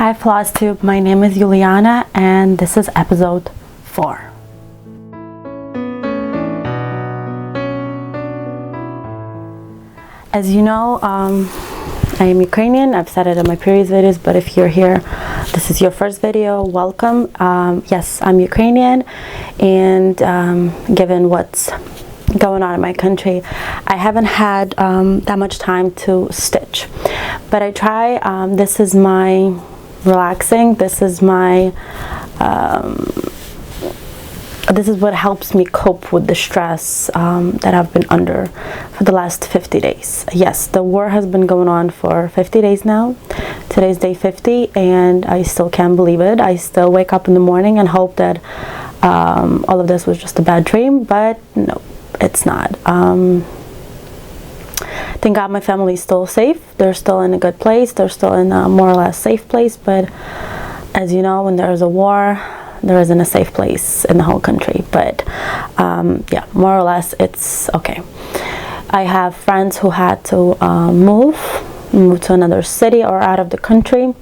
Hi Flosstube, my name is Yuliana and this is episode 4. As you know, I am Ukrainian. I've said it in my previous videos, but if you're here, this is your first video, welcome. Yes, I'm Ukrainian, and given what's going on in my country, I haven't had that much time to stitch, but I try. This is my relaxing, this is my this is what helps me cope with the stress that I've been under for the last 50 days. Yes, the war has been going on for 50 days now. Today's day 50 and I still can't believe it. I still wake up in the morning and hope that all of this was just a bad dream, but no, it's not. Thank God my family is still safe. They're still in a good place. They're still in a more or less safe place. But as you know, when there's a war, there isn't a safe place in the whole country. But yeah, more or less it's okay. I have friends who had to move to another city or out of the country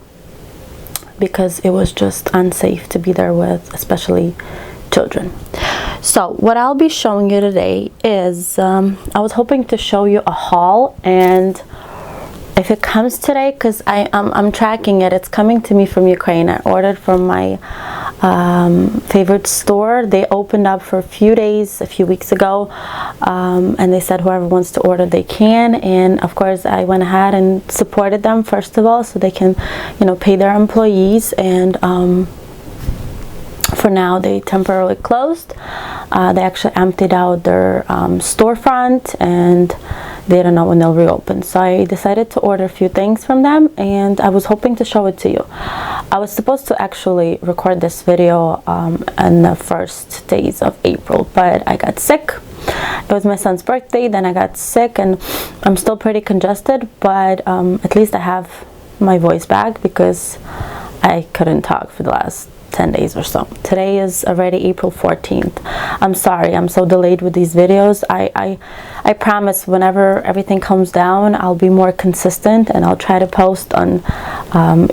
because it was just unsafe to be there with, especially children. So what I'll be showing you today is I was hoping to show you a haul, and if it comes today, because I'm tracking it, it's coming to me from Ukraine. I ordered from my favorite store. They opened up for a few days a few weeks ago, and they said whoever wants to order they can, and of course I went ahead and supported them first of all so they can, you know, pay their employees. And for now they temporarily closed. They actually emptied out their storefront and they don't know when they'll reopen. So I decided to order a few things from them and I was hoping to show it to you. I was supposed to actually record this video in the first days of April, but I got sick. It was my son's birthday, then I got sick and I'm still pretty congested, but at least I have my voice back because I couldn't talk for the last 10 days or so. Today is already April 14th. I'm sorry I'm so delayed with these videos. I promise whenever everything comes down I'll be more consistent and I'll try to post on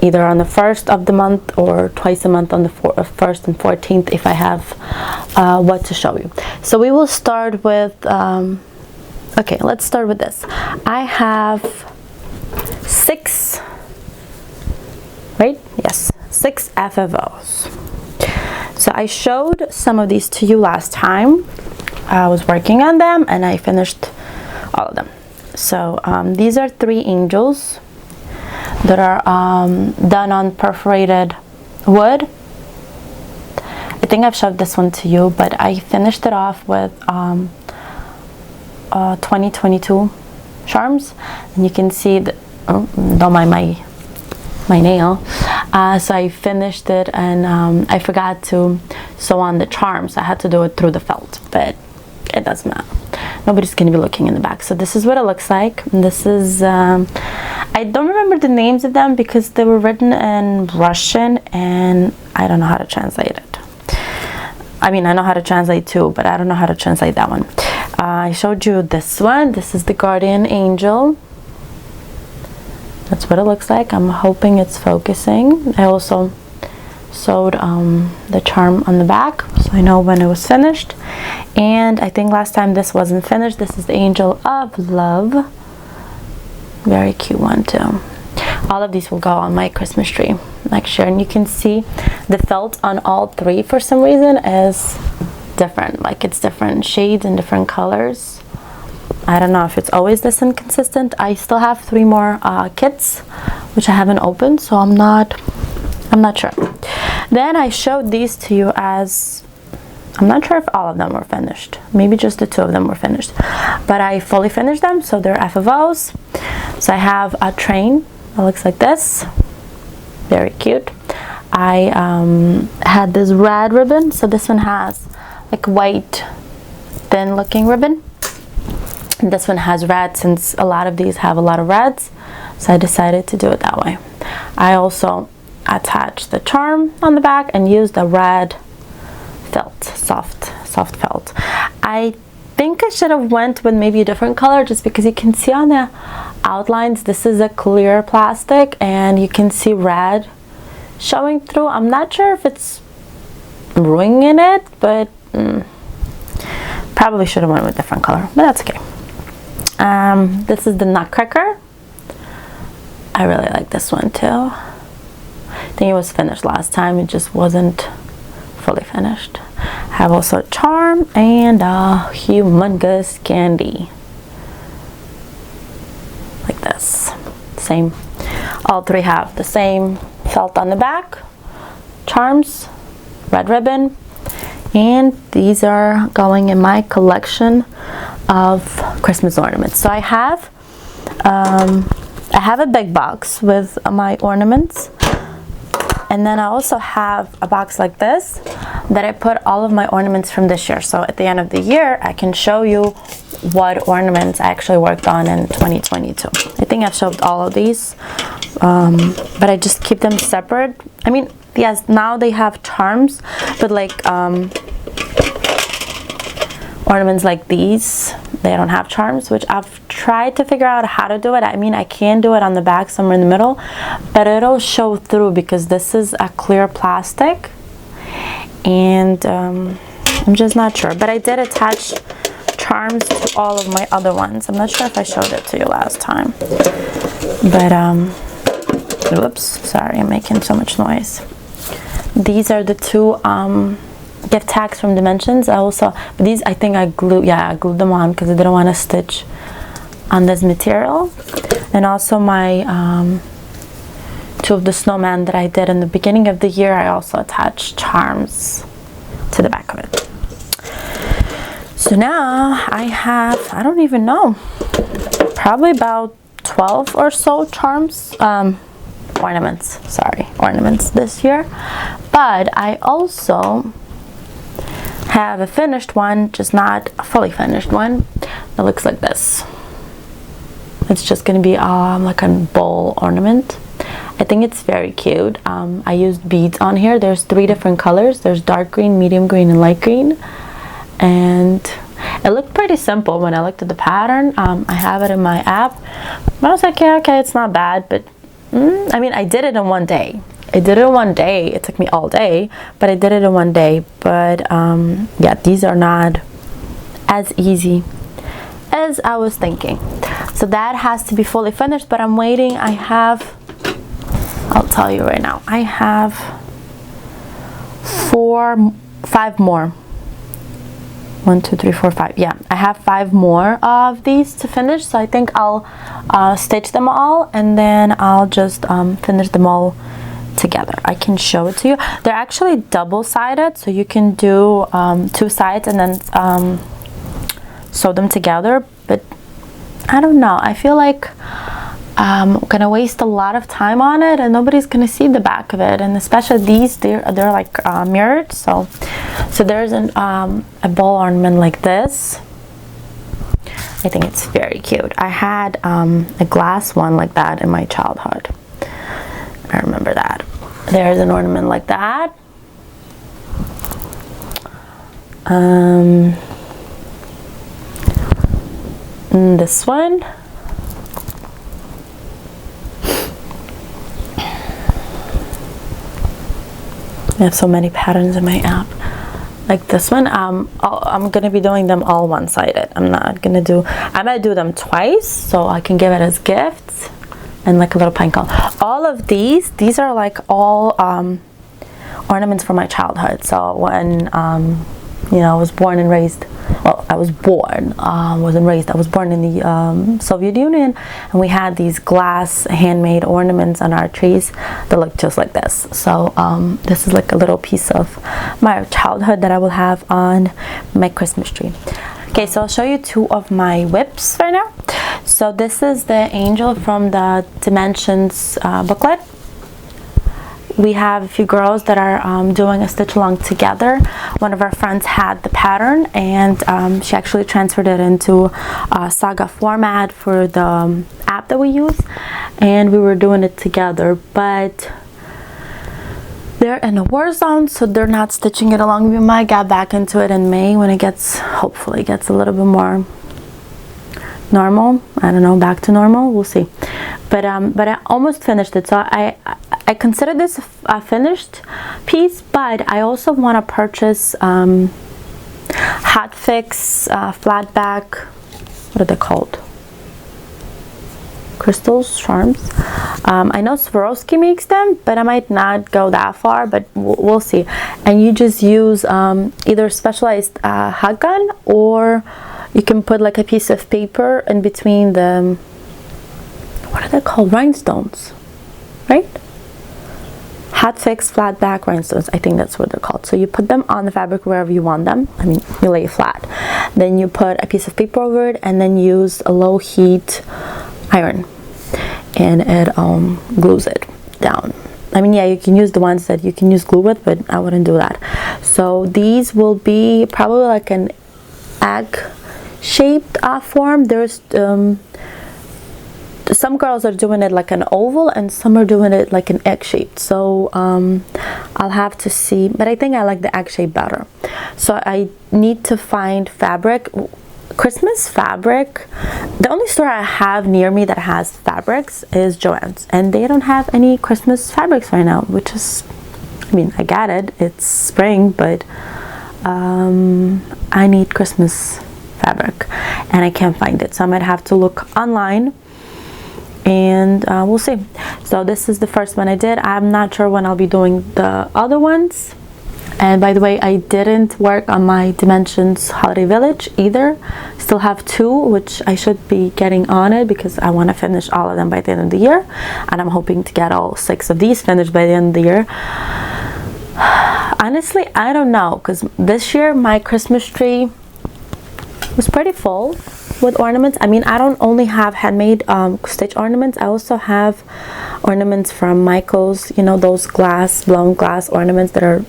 either on the 1st of the month or twice a month on the 1st and 14th if I have what to show you. So we will start with okay, let's start with this. I have 6, right? Yes, 6 FFOs. So I showed some of these to you last time. I was working on them and I finished all of them. So these are 3 angels that are done on perforated wood. I think I've showed this one to you, but I finished it off with 2022 charms, and you can see that, oh, don't mind my nail. So I finished it and I forgot to sew on the charms. I had to do it through the felt, but it doesn't matter. Nobody's going to be looking in the back. So this is what it looks like. And this is, I don't remember the names of them because they were written in Russian and I don't know how to translate it. I mean, I know how to translate too, but I don't know how to translate that one. I showed you this one. This is the guardian angel. That's what it looks like. I'm hoping it's focusing. I also sewed the charm on the back so I know when it was finished. And I think last time this wasn't finished. This is the angel of love. Very cute one too. All of these will go on my Christmas tree next year. And you can see the felt on all 3 for some reason is different. Like it's different shades and different colors. I don't know if it's always this inconsistent. I still have 3 more kits which I haven't opened, so I'm not sure. Then I showed these to you as, I'm not sure if all of them were finished. Maybe just the 2 of them were finished, but I fully finished them, so they're FFOs. So I have a train that looks like this, very cute. I had this red ribbon, so this one has like white thin looking ribbon. This one has red, since a lot of these have a lot of reds, so I decided to do it that way. I also attached the charm on the back and used a red felt, soft felt. I think I should have went with maybe a different color just because you can see on the outlines this is a clear plastic and you can see red showing through. I'm not sure if it's ruining it, but probably should have went with a different color, but that's okay. This is the Nutcracker. I really like this one too. I think it was finished last time, it just wasn't fully finished. I have also a charm and a humongous candy. Like this. Same. All three have the same felt on the back. Charms, red ribbon, and these are going in my collection of Christmas ornaments. So I have a big box with my ornaments, and then I also have a box like this that I put all of my ornaments from this year. So at the end of the year, I can show you what ornaments I actually worked on in 2022. I think I've showed all of these, but I just keep them separate. I mean, yes, now they have charms, but like ornaments like these, they don't have charms, which I've tried to figure out how to do it. I mean, I can do it on the back somewhere in the middle, but it'll show through because this is a clear plastic, and I'm just not sure. But I did attach charms to all of my other ones. I'm not sure if I showed it to you last time, but whoops, sorry, I'm making so much noise. These are the two gift tags from Dimensions. I also, but these I think I glued them on because I didn't want to stitch on this material. And also my two of the snowmen that I did in the beginning of the year, I also attached charms to the back of it. So now I have, I don't even know, probably about 12 or so charms, ornaments this year. But I also have a finished one, just not a fully finished one, that looks like this. It's just gonna be like a bowl ornament. I think it's very cute. I used beads on here. There's 3 different colors. There's dark green, medium green, and light green. And it looked pretty simple when I looked at the pattern. I have it in my app. I was like, yeah, okay, it's not bad, but I mean, I did it in one day. It took me all day, but I did it in one day. But yeah, these are not as easy as I was thinking. So that has to be fully finished, but I'm waiting. I'll tell you right now, I have 5 more. 1, 2, 3, 4, 5. Yeah, I have 5 more of these to finish. So I think I'll stitch them all, and then I'll just finish them all together. I can show it to you. They're actually double-sided, so you can do 2 sides and then sew them together. But I don't know, I feel like I'm gonna waste a lot of time on it and nobody's gonna see the back of it, and especially these, they're like mirrored. So there's a bowl ornament like this. I think it's very cute. I had a glass one like that in my childhood. I remember that. There's an ornament like that. This one. I have so many patterns in my app. Like this one, I'm gonna be doing them all one-sided. I might do them twice so I can give it as gifts, and like a little pine cone. All of these are like all ornaments from my childhood. So when you know, I was born and raised, well, I was born in the Soviet Union, and we had these glass handmade ornaments on our trees that look just like this. So this is like a little piece of my childhood that I will have on my Christmas tree. Okay, so I'll show you 2 of my whips right now. So this is the angel from the Dimensions booklet. We have a few girls that are doing a stitch along together. One of our friends had the pattern, and she actually transferred it into Saga format for the app that we use, and we were doing it together. But they're in a war zone, so they're not stitching it along. We might get back into it in May when it hopefully gets a little bit more normal. I don't know, back to normal, we'll see. but I almost finished it, so I consider this a finished piece. But I also want to purchase hot fix flat back, what are they called, crystals, charms. I know Swarovski makes them, but I might not go that far, but we'll see. And you just use either specialized hot gun, or you can put like a piece of paper in between the, what are they called, rhinestones, right? Hot fix flat back rhinestones, I think that's what they're called. So you put them on the fabric wherever you want them. I mean, you lay it flat, then you put a piece of paper over it, and then use a low heat iron, and it glues it down. I mean, yeah, you can use the ones that you can use glue with, but I wouldn't do that. So these will be probably like an egg shaped form. There's some girls are doing it like an oval, and some are doing it like an egg shaped. So I'll have to see, but I think I like the egg shape better. So I need to find fabric, Christmas fabric. The only store I have near me that has fabrics is Joann's, and they don't have any Christmas fabrics right now, which is, I mean, I get it, it's spring, but I need Christmas fabric and I can't find it, so I might have to look online, and we'll see. So this is the first one I did. I'm not sure when I'll be doing the other ones. And by the way, I didn't work on my Dimensions Holiday Village either. Still have 2, which I should be getting on it, because I want to finish all of them by the end of the year, and I'm hoping to get all 6 of these finished by the end of the year. Honestly, I don't know, because this year my Christmas tree was pretty full with ornaments. I mean, I don't only have handmade stitch ornaments, I also have ornaments from Michael's, you know, those blown glass ornaments that are,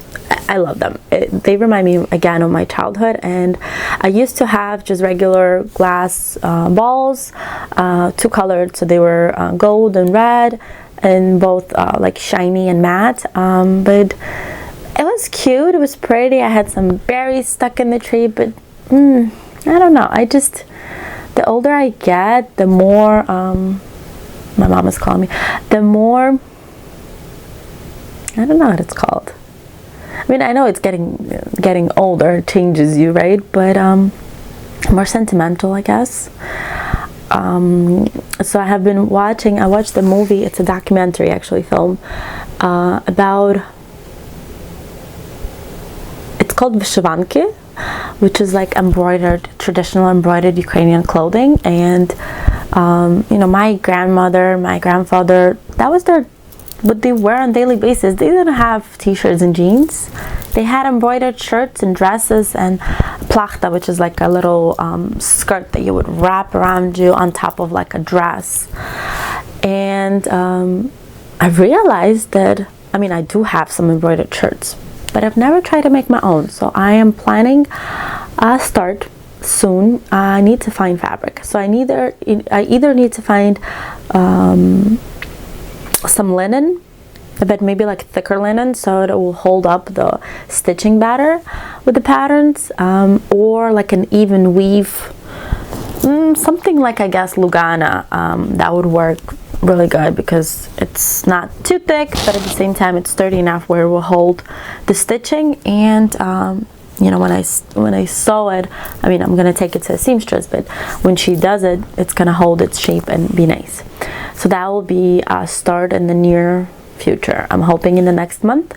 I love them. They remind me again of my childhood. And I used to have just regular glass balls, 2 colored, so they were gold and red, and both like shiny and matte, but it was cute, it was pretty. I had some berries stuck in the tree, but I don't know, I just, the older I get, the more my mom is calling me, the more, I don't know what it's called. I mean, I know it's getting older changes you, right? But more sentimental, I guess. So I have been watching, I watched the movie, it's a documentary actually, film, about, it's called Vyshivanki, which is like embroidered, traditional embroidered Ukrainian clothing. And you know, my grandmother, my grandfather, that was their, what they wear on a daily basis. They didn't have t-shirts and jeans. They had embroidered shirts and dresses, and plachta, which is like a little skirt that you would wrap around you on top of like a dress. And I realized that, I mean, I do have some embroidered shirts, but I've never tried to make my own. So I am planning a start soon. I need to find fabric. So I either need to find some linen, but maybe like thicker linen, so it will hold up the stitching better with the patterns, or like an even weave, something like, I guess, Lugana, that would work really good, because it's not too thick, but at the same time it's sturdy enough where it will hold the stitching. And you know, when I sew it, I mean, I'm gonna take it to a seamstress, but when she does it, it's gonna hold its shape and be nice. So that will be a start in the near future. I'm hoping in the next month,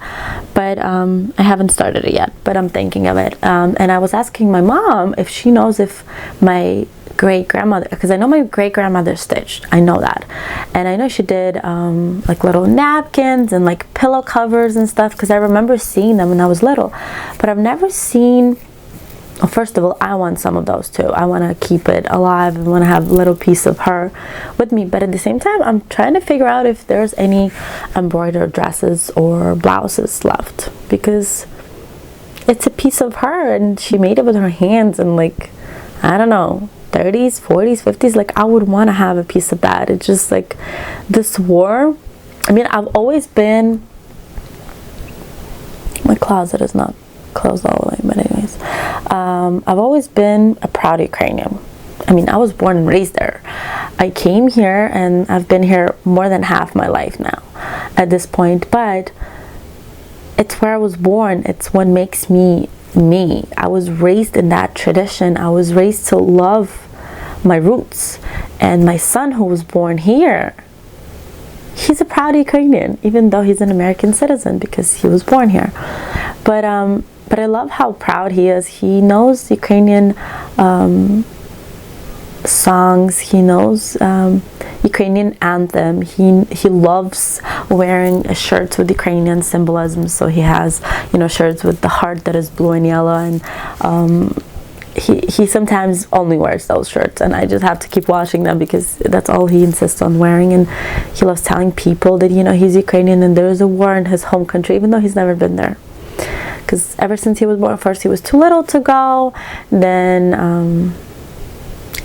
but I haven't started it yet, but I'm thinking of it. And I was asking my mom if she knows if my great-grandmother, because I know my great-grandmother stitched, I know that, and I know she did like little napkins and like pillow covers and stuff, because I remember seeing them when I was little, but I've never seen, well, first of all, I want some of those too. I want to keep it alive. I want to have a little piece of her with me, but at the same time I'm trying to figure out if there's any embroidered dresses or blouses left, because it's a piece of her and she made it with her hands, and like, I don't know, 30s, 40s, 50s, like I would want to have a piece of that. It's just like this war. I mean, I've always been, my closet is not closed all the way, but anyways, I've always been a proud Ukrainian. I mean, I was born and raised there, I came here and I've been here more than half my life now at this point, but it's where I was born. It's what makes me me. I was raised in that tradition. I was raised to love my roots. And my son, who was born here, he's a proud Ukrainian, even though he's an American citizen because he was born here. But I love how proud he is. He knows Ukrainian songs. He knows Ukrainian anthem. He loves wearing shirts with Ukrainian symbolism. So he has, you know, shirts with the heart that is blue and yellow, and he sometimes only wears those shirts, and I just have to keep washing them because that's all he insists on wearing. And he loves telling people that, you know, he's Ukrainian and there is a war in his home country, even though he's never been there. Because ever since he was born, first he was too little to go, then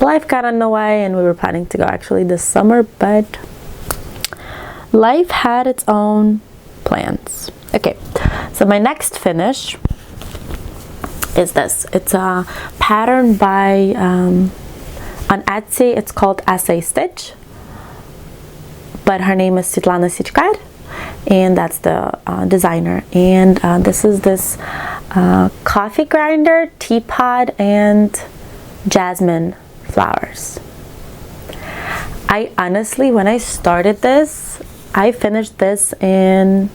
life got in the way, and we were planning to go actually this summer, but life had its own plans. Okay, so my next finish is this. It's a pattern by on Etsy. It's called Essay Stitch, but her name is Yuliana, and that's the designer. And this is this coffee grinder, teapot, and jasmine flowers. I honestly, when I started this, I finished this in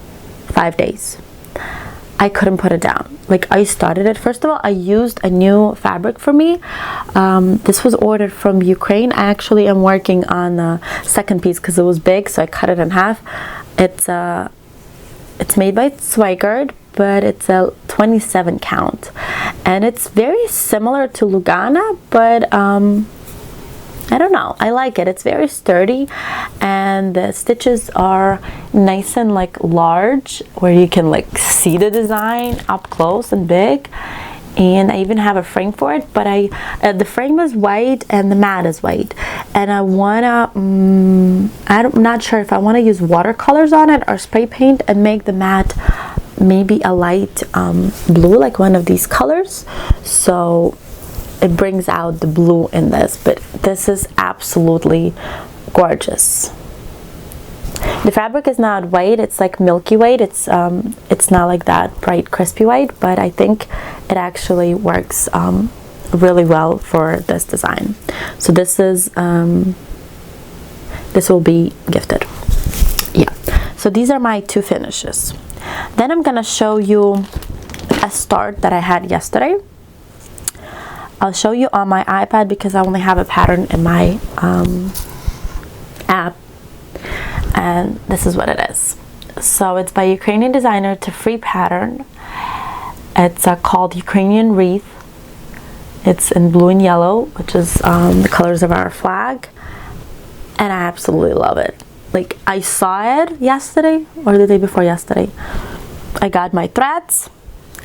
5 days. I couldn't put it down. Like, I started it. First of all, I used a new fabric for me. This was ordered from Ukraine. I actually am working on the second piece because it was big, so I cut it in half. It's made by Swigert, but it's a 27 count, and it's very similar to Lugana, but I don't know, I like it. It's very sturdy, and the stitches are nice and like large, where you can like see the design up close and big. And I even have a frame for it, but the frame is white and the mat is white, and I wanna I'm not sure if I want to use watercolors on it or spray paint and make the mat maybe a light blue, like one of these colors, so it brings out the blue in this. But this is absolutely gorgeous. The fabric is not white, it's like milky white. It's not like that bright crispy white, but I think it actually works really well for this design. So this is this will be gifted. Yeah, so these are my two finishes. Then I'm gonna show you a start that I had yesterday. I'll show you on my iPad because I only have a pattern in my app, and this is what it is. So it's by Ukrainian designer to free pattern. It's called Ukrainian Wreath. It's in blue and yellow, which is the colors of our flag, and I absolutely love it. Like, I saw it yesterday or the day before yesterday. I got my threads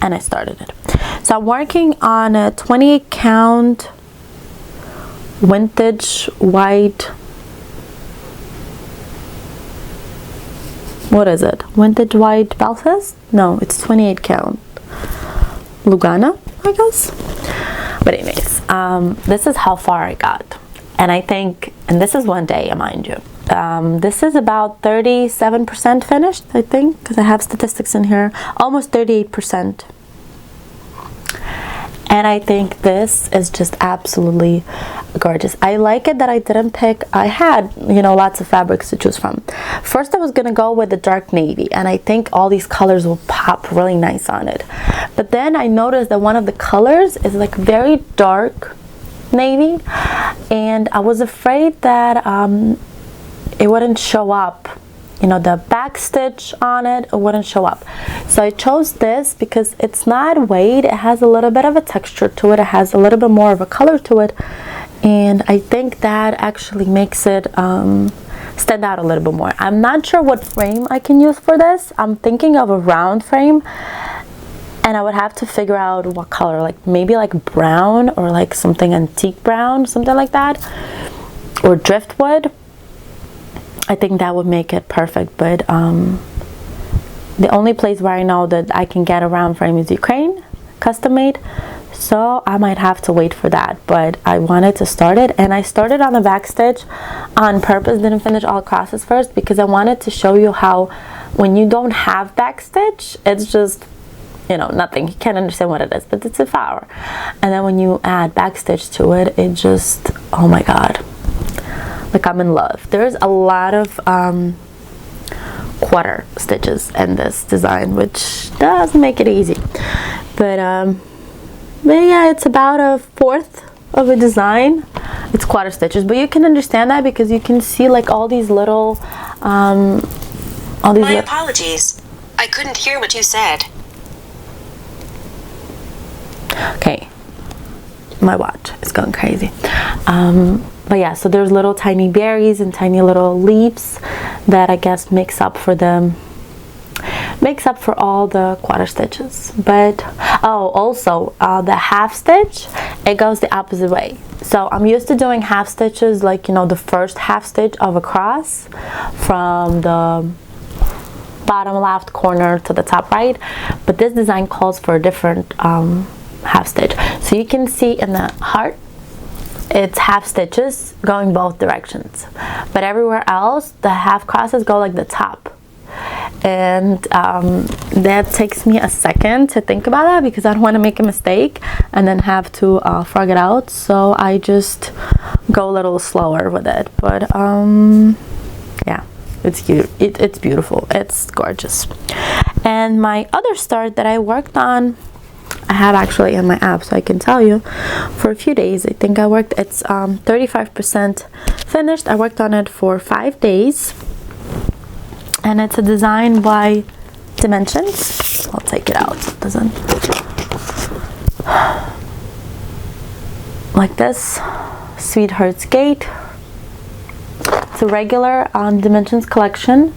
and I started it. So I'm working on a 28 count vintage white, what is it? Vintage white Belfast? No, it's 28 count Lugana, I guess. But anyways, this is how far I got. And I think, and this is one day, mind you. This is about 37% finished, I think, because I have statistics in here. Almost 38%. And I think this is just absolutely gorgeous. I like it that I didn't pick, I had, you know, lots of fabrics to choose from. First I was gonna go with the dark navy, and I think all these colors will pop really nice on it. But then I noticed that one of the colors is like very dark navy, and I was afraid that it wouldn't show up, you know, the back stitch on it wouldn't show up. So I chose this because it's not weight, it has a little bit of a texture to it, it has a little bit more of a color to it, and I think that actually makes it stand out a little bit more. I'm not sure what frame I can use for this. I'm thinking of a round frame, and I would have to figure out what color, like maybe like brown or like something antique brown, something like that, or driftwood. I think that would make it perfect. But the only place where I know that I can get a round frame is Ukraine, custom made. so I might have to wait for that, but I wanted to start it, and I started on the back stitch on purpose. Didn't finish all crosses first because I wanted to show you how when you don't have back stitch, it's just, you know, nothing. You can't understand what it is, but it's a flower. And then when you add back stitch to it, it just, oh my god, like I'm in love. There's a lot of quarter stitches in this design, which does make it easy, but yeah, it's about a fourth of a design. It's quarter stitches, but you can understand that because you can see like all these little My apologies, I couldn't hear what you said. Okay, my watch is going crazy. But yeah, so there's little tiny berries and tiny little leaves that I guess makes up for all the quarter stitches. But oh, also the half stitch, it goes the opposite way. So I'm used to doing half stitches, like, you know, the first half stitch of a cross from the bottom left corner to the top right, but this design calls for a different half stitch. So you can see in the heart, it's half stitches going both directions, but everywhere else the half crosses go like the top, and that takes me a second to think about that because I don't want to make a mistake and then have to frog it out, so I just go a little slower with it. But yeah, it's cute. It's beautiful. It's gorgeous. And my other start that I worked on, I have actually in my app, so I can tell you, for a few days. I think I worked, it's 35% finished. I worked on it for 5 days, and it's a design by Dimensions. I'll take it out so it doesn't, like this, Sweetheart's Gate. It's a regular Dimensions collection.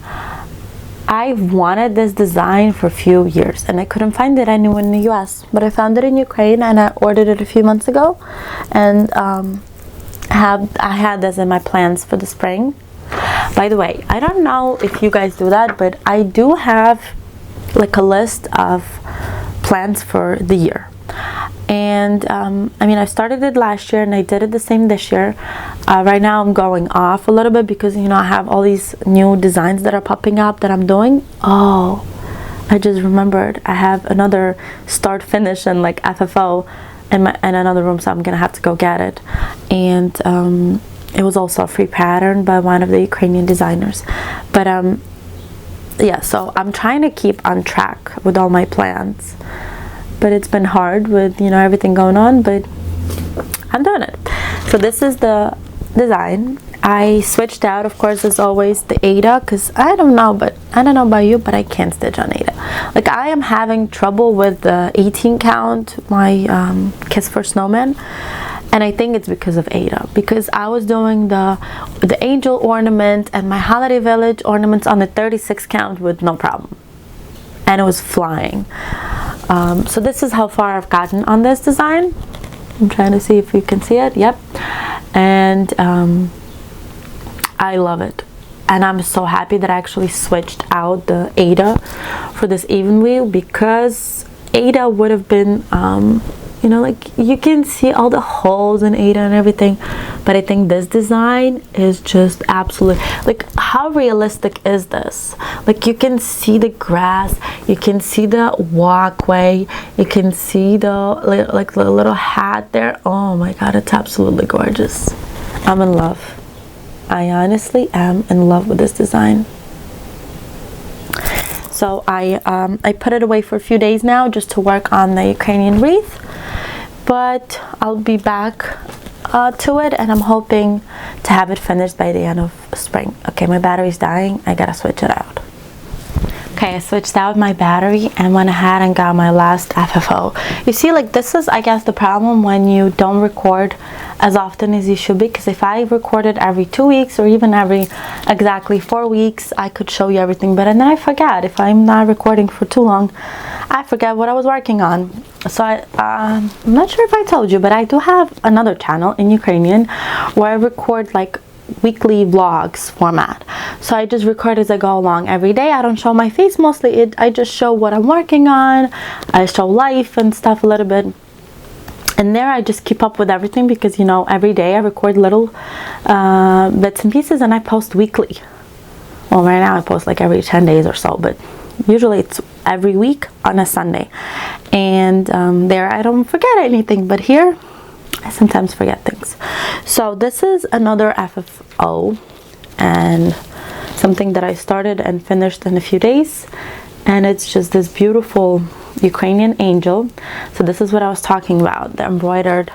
I've wanted this design for a few years and I couldn't find it anywhere in the US, but I found it in Ukraine and I ordered it a few months ago, and I had this in my plans for the spring. By the way, I don't know if you guys do that, but I do have like a list of plans for the year. And I mean, I started it last year and I did it the same this year. Right now I'm going off a little bit because, you know, I have all these new designs that are popping up that I'm doing. Oh, I just remembered I have another start finish and like FFO in another room, so I'm gonna have to go get it. And it was also a free pattern by one of the Ukrainian designers. But yeah, so I'm trying to keep on track with all my plans, but it's been hard with, you know, everything going on, but I'm doing it. So this is the design. I switched out, of course, as always, the Ada, because I don't know about you, but I can't stitch on Ada. Like, I am having trouble with the 18 count, my Kiss for Snowman, and I think it's because of Ada, because I was doing the angel ornament and my Holiday Village ornaments on the 36 count with no problem, and it was flying. So this is how far I've gotten on this design. I'm trying to see if you can see it. Yep. And I love it, and I'm so happy that I actually switched out the Ada for this even wheel, because Ada would have been you know, like, you can see all the holes in Ada and everything, but I think this design is just absolutely, like, how realistic is this? Like, you can see the grass, you can see the walkway, you can see the like the little hat there. Oh my god, it's absolutely gorgeous. I'm in love. I honestly am in love with this design. So I put it away for a few days now just to work on the Ukrainian wreath, but I'll be back to it, and I'm hoping to have it finished by the end of spring. Okay, my battery's dying. I gotta switch it out. Okay, I switched out my battery and went ahead and got my last FFO. You see, like, this is, I guess, the problem when you don't record as often as you should be, because if I recorded every 2 weeks or even every exactly 4 weeks, I could show you everything, but then I forget. If I'm not recording for too long, I forget what I was working on. So I'm not sure if I told you, but I do have another channel in Ukrainian where I record like weekly vlogs format. So I just record as I go along every day. I don't show my face mostly. I just show what I'm working on. I show life and stuff a little bit. And there I just keep up with everything because, you know, every day I record little bits and pieces, and I post weekly. Well, right now I post like every 10 days or so, but usually it's every week on a Sunday. And there I don't forget anything, but here I sometimes forget things. So this is another FFO, and something that I started and finished in a few days, and it's just this beautiful Ukrainian angel. So this is what I was talking about, the embroidered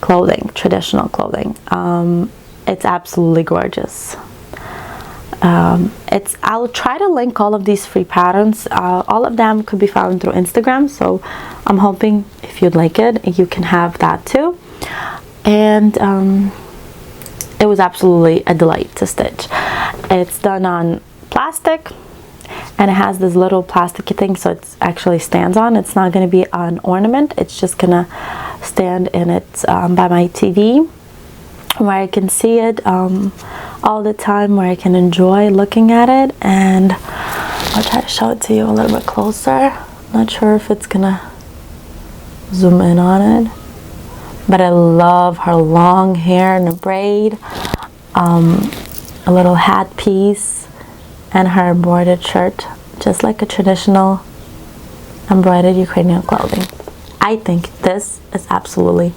clothing, traditional clothing. It's absolutely gorgeous. I'll try to link all of these free patterns. All of them could be found through Instagram, so I'm hoping if you'd like it, you can have that too. And it was absolutely a delight to stitch. It's done on plastic, and it has this little plasticky thing, so it actually stands on. It's not going to be an ornament, it's just gonna stand in it by my TV, where I can see it all the time, where I can enjoy looking at it. And I'll try to show it to you a little bit closer. Not sure if it's gonna zoom in on it, but I love her long hair in a braid, a little hat piece, and her embroidered shirt, just like a traditional embroidered Ukrainian clothing. I think this is absolutely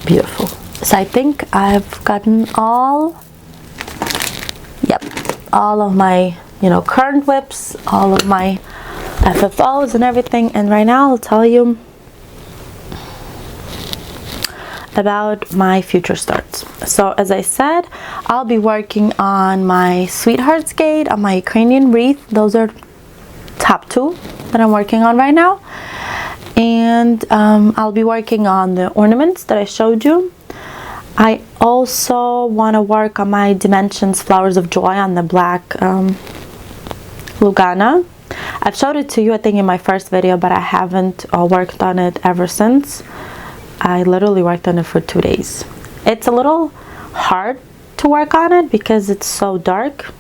beautiful. So I think I've gotten all of my, you know, current whips, all of my FFOs and everything. And right now I'll tell you about my future starts. So as I said, I'll be working on my Sweetheart's Gate, on my Ukrainian Wreath. Those are top two that I'm working on right now. And I'll be working on the ornaments that I showed you. I also want to work on my Dimensions Flowers of Joy on the black Lugana. I've showed it to you, I think, in my first video, but I haven't worked on it ever since. I literally worked on it for 2 days. It's a little hard to work on it because it's so dark.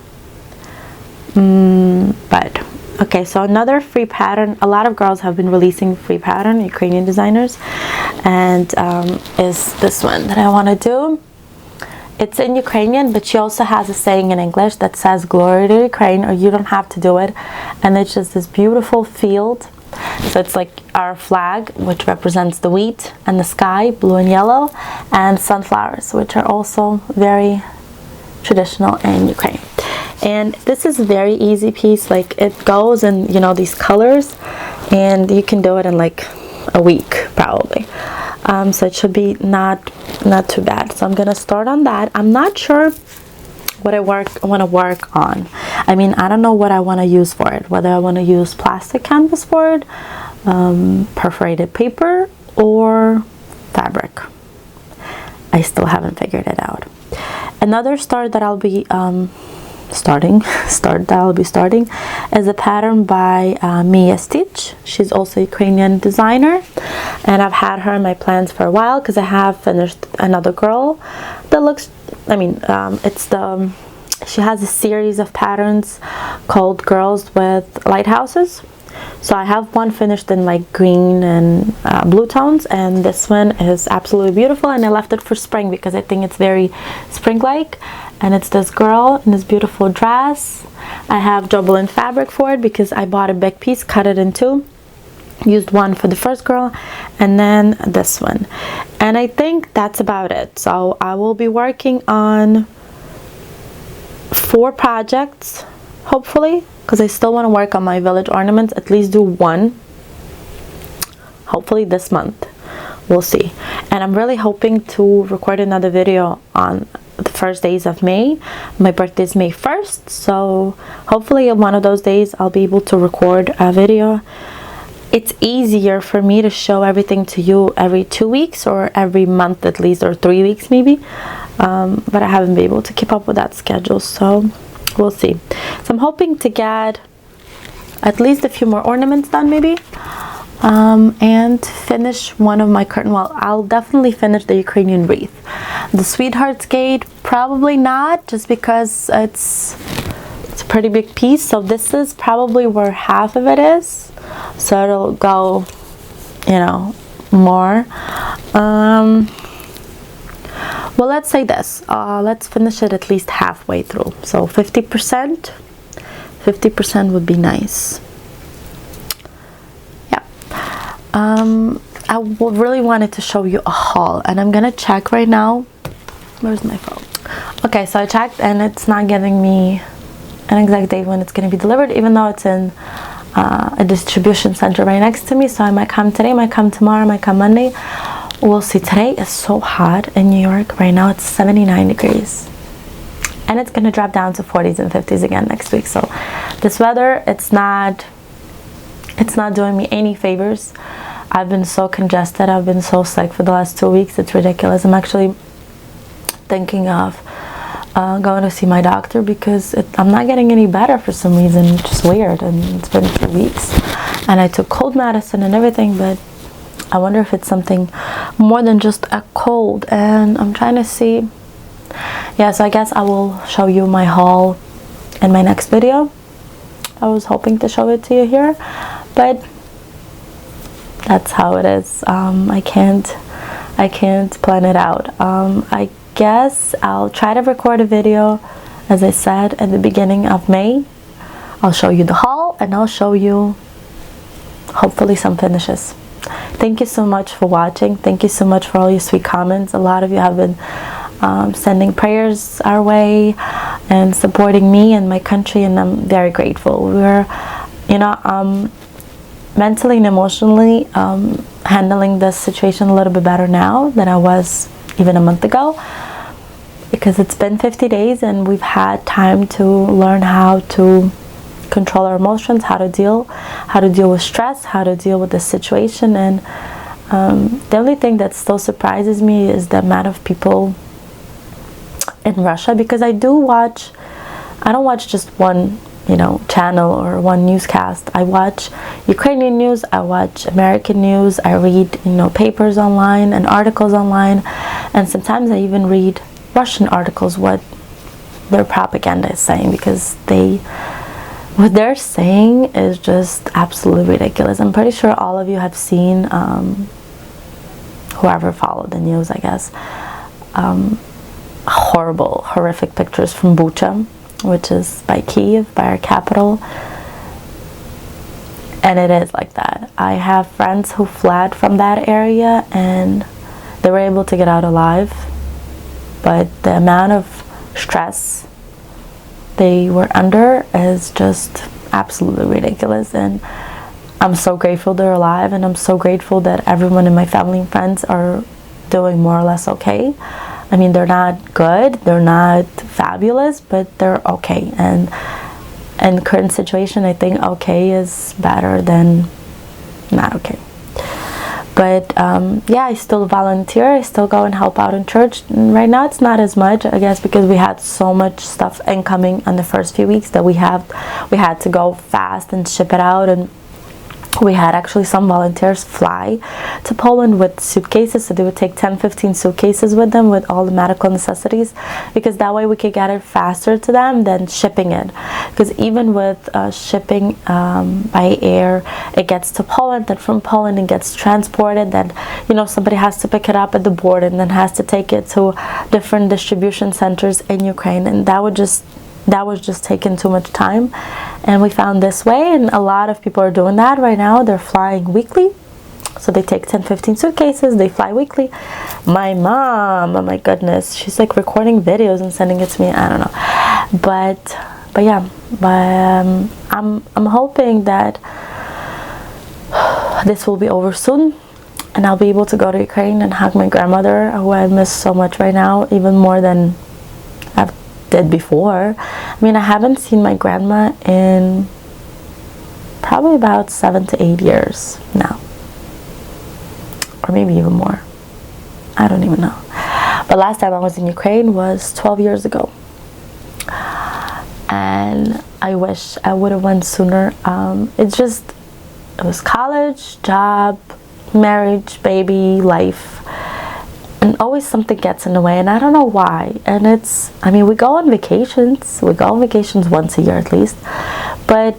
But okay, so another free pattern. A lot of girls have been releasing free pattern, Ukrainian designers, and is this one that I want to do. It's in Ukrainian, but she also has a saying in English that says "Glory to Ukraine," or "You don't have to do it." And it's just this beautiful field. So it's like our flag, which represents the wheat and the sky, blue and yellow, and sunflowers, which are also very traditional in Ukraine. And this is a very easy piece. Like, it goes in, you know, these colors, and you can do it in like a week probably. So it should be not too bad. So I'm gonna start on that. I'm not sure what I want to work on. I mean, I don't know what I want to use for it, whether I want to use plastic canvas for it, perforated paper, or fabric. I still haven't figured it out. Another start that I'll be starting is a pattern by Mia Stitch. She's also a Ukrainian designer, and I've had her in my plans for a while because I have finished another girl that looks, she has a series of patterns called Girls with Lighthouses. So I have one finished in like green and blue tones, and this one is absolutely beautiful, and I left it for spring because I think it's very spring-like. And it's this girl in this beautiful dress. I have double in fabric for it because I bought a big piece, cut it in two, used one for the first girl, and then this one. And I think that's about it. So I will be working on 4 projects, hopefully, because I still want to work on my village ornaments, at least do one, hopefully this month. We'll see. And I'm really hoping to record another video on the first days of May. My birthday is May 1st, so hopefully on one of those days I'll be able to record a video. It's easier for me to show everything to you every 2 weeks or every month at least, or 3 weeks maybe, but I haven't been able to keep up with that schedule, so we'll see. So I'm hoping to get at least a few more ornaments done maybe, and finish one of my curtain. Well, I'll definitely finish the Ukrainian Wreath. The Sweetheart's Gate, probably not, just because it's a pretty big piece. So this is probably where half of it is, so it'll go, you know, more. Well, let's say this. Let's finish it at least halfway through. So 50%. 50% would be nice. Yeah. I really wanted to show you a haul, and I'm gonna check right now. Where's my phone? Okay, so I checked, and it's not giving me an exact date when it's gonna be delivered, even though it's in a distribution center right next to me. So I might come today, might come tomorrow, might come Monday. We'll see. Today is so hot in New York. Right now it's 79 degrees. And it's gonna drop down to 40s and 50s again next week. So this weather, it's not doing me any favors. I've been so congested. I've been so sick for the last 2 weeks. It's ridiculous. I'm actually thinking of going to see my doctor because I'm not getting any better for some reason. It's just weird, and it's been 3 weeks. And I took cold medicine and everything, but I wonder if it's something more than just a cold. And I'm trying to see. Yeah, so I guess I will show you my haul in my next video. I was hoping to show it to you here, but that's how it is. I can't plan it out. I guess I'll try to record a video, as I said, at the beginning of May. I'll show you the haul, and I'll show you hopefully some finishes. Thank you so much for watching. Thank you so much for all your sweet comments. A lot of you have been sending prayers our way and supporting me and my country, and I'm very grateful. We're, mentally and emotionally handling this situation a little bit better now than I was even a month ago, because it's been 50 days and we've had time to learn how to control our emotions, how to deal with stress, how to deal with the situation. And the only thing that still surprises me is the amount of people in Russia, because I don't watch just one channel or one newscast. I watch Ukrainian news, I watch American news, I read papers online and articles online, and sometimes I even read Russian articles, what their propaganda is saying, because what they're saying is just absolutely ridiculous. I'm pretty sure all of you have seen, whoever followed the news, I guess, horrific pictures from Bucha, which is by Kiev, by our capital. And it is like that. I have friends who fled from that area and they were able to get out alive, but the amount of stress they were under is just absolutely ridiculous. And I'm so grateful they're alive, and I'm so grateful that everyone in my family and friends are doing more or less okay. I mean, they're not good, they're not fabulous, but they're okay. And in current situation, I think okay is better than not okay. But yeah, I still volunteer, I still go and help out in church. And right now it's not as much, I guess, because we had so much stuff incoming in the first few weeks that we had to go fast and ship it out. And we had actually some volunteers fly to Poland with suitcases, so they would take 10-15 suitcases with them with all the medical necessities, because that way we could get it faster to them than shipping it. Because even with shipping by air, it gets to Poland, then from Poland it gets transported, then somebody has to pick it up at the border and then has to take it to different distribution centers in Ukraine, and that was just taking too much time. And we found this way, and a lot of people are doing that right now. They're flying weekly, so they take 10-15 suitcases, they fly weekly. My mom, oh my goodness, she's like recording videos and sending it to me. I don't know, but yeah, I'm hoping that this will be over soon, and I'll be able to go to Ukraine and hug my grandmother, who I miss so much right now, even more than I've did before. I mean, I haven't seen my grandma in probably about 7 to 8 years now, or maybe even more. I don't even know. But last time I was in Ukraine was 12 years ago, and I wish I would have went sooner. It was college, job, marriage, baby, life, and always something gets in the way, and I don't know why. And we go on vacations once a year at least, but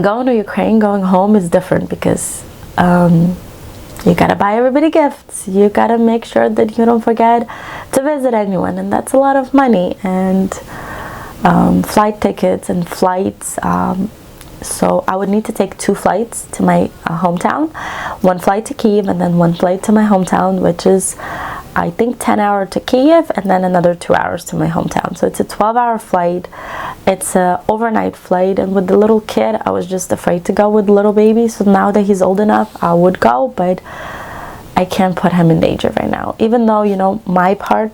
going to Ukraine, going home is different, because You gotta buy everybody gifts. You gotta make sure that you don't forget to visit anyone, and that's a lot of money, and flight tickets and flights. So I would need to take 2 flights to my hometown, 1 flight to Kiev, and then 1 flight to my hometown, which is I think 10 hours to Kiev and then another 2 hours to my hometown. So it's a 12-hour flight. It's a overnight flight, and with the little kid I was just afraid to go with the little baby. So now that he's old enough, I would go, but I can't put him in danger right now, even though, you know, my part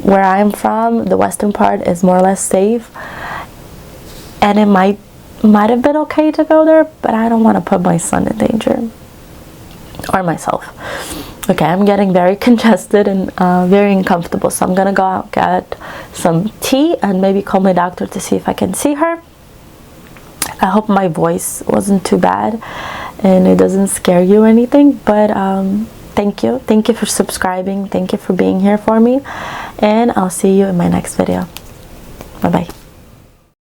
where I'm from, the western part, is more or less safe, and it might have been okay to go there, but I don't want to put my son in danger or myself. Okay, I'm getting very congested and very uncomfortable, so I'm gonna go out, get some tea, and maybe call my doctor to see if I can see her. I hope my voice wasn't too bad and it doesn't scare you or anything, but thank you for subscribing, thank you for being here for me, and I'll see you in my next video. Bye bye.